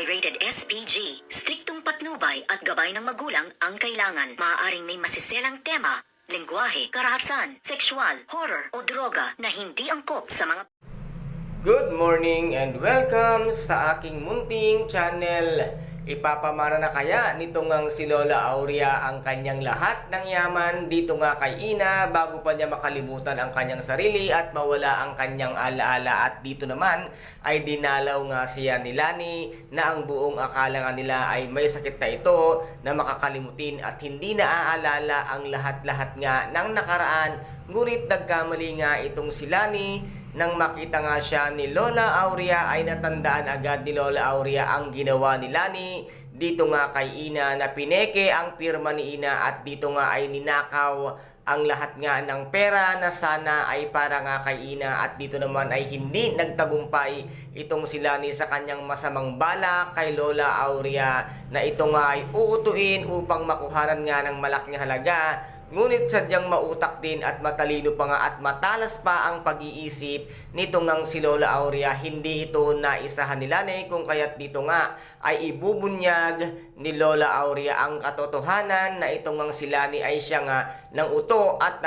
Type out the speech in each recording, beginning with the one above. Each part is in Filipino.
ay rated SPG. Striktong patnubay at gabay ng magulang ang kailangan. Maaaring may masiselang tema, lengguwahe, karahasan, sexual, horror o droga na hindi angkop sa mga... Good morning and welcome sa aking munting channel. Ipapamana na kaya nito ngang si Lola Aurea ang kanyang lahat ng yaman dito nga kay Ina bago pa niya makalimutan ang kanyang sarili at mawala ang kanyang alaala. At dito naman ay dinalaw nga siya ni Lani na ang buong akala nga nila ay may sakit na ito na makakalimutin at hindi naaalala ang lahat-lahat nga ng nakaraan. Ngunit nagkamali nga itong si Lani. Nang makita nga siya ni Lola Aurea ay natandaan agad ni Lola Aurea ang ginawa ni Lani dito nga kay Ina na pineke ang pirma ni Ina at dito nga ay ninakaw ang lahat nga ng pera na sana ay para nga kay Ina. At dito naman ay hindi nagtagumpay itong si Lani sa kanyang masamang balak kay Lola Aurea na ito nga ay uutuin upang makuhanan nga ng malaking halaga. Ngunit sadyang mautak din at matalino pa nga at matalas pa ang pag-iisip nito ngang si Lola Aurea. Hindi ito naisahan ni Lani kung kaya't dito nga ay ibubunyag ni Lola Aurea ang katotohanan na ito ngang si Lani ay siya nga ng uto at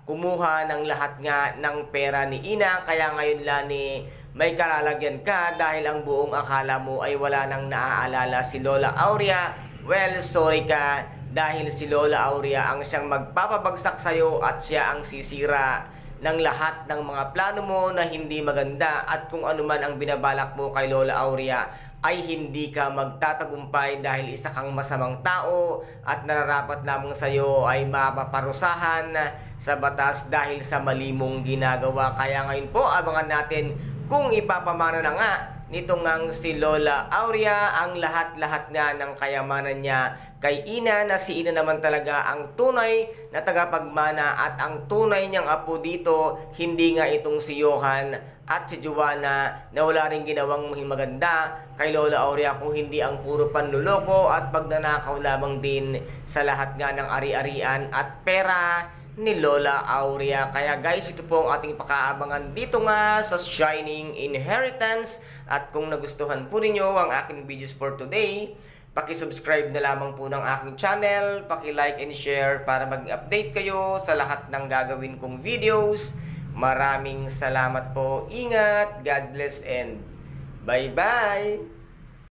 kumuha ng lahat nga ng pera ni Ina. Kaya ngayon Lani, may kalalagyan ka dahil ang buong akala mo ay wala nang naaalala si Lola Aurea. Well, sorry ka. Dahil si Lola Aurea ang siyang magpapabagsak sa'yo at siya ang sisira ng lahat ng mga plano mo na hindi maganda. At kung ano man ang binabalak mo kay Lola Aurea ay hindi ka magtatagumpay dahil isa kang masamang tao at nararapat lamang sa'yo ay mapaparusahan sa batas dahil sa mali mong ginagawa. Kaya ngayon po abangan natin kung ipapamana na nga nito ngang si Lola Aurea ang lahat-lahat nga ng kayamanan niya kay Ina, na si Ina naman talaga ang tunay na tagapagmana at ang tunay niyang apo dito, hindi nga itong si Johan at si Joanna na wala rin ginawang maganda kay Lola Aurea kung hindi ang puro panluloko at pagnanakaw lamang din sa lahat nga ng ari-arian at pera ni Lola Aurea. Kaya guys, ito po ang ating pakaabangan dito nga sa Shining Inheritance. At kung nagustuhan po ninyo ang aking videos for today, paki-subscribe na lamang po ng aking channel, paki-like and share para mag-update kayo sa lahat ng gagawin kong videos. Maraming salamat po. Ingat, God bless and bye-bye!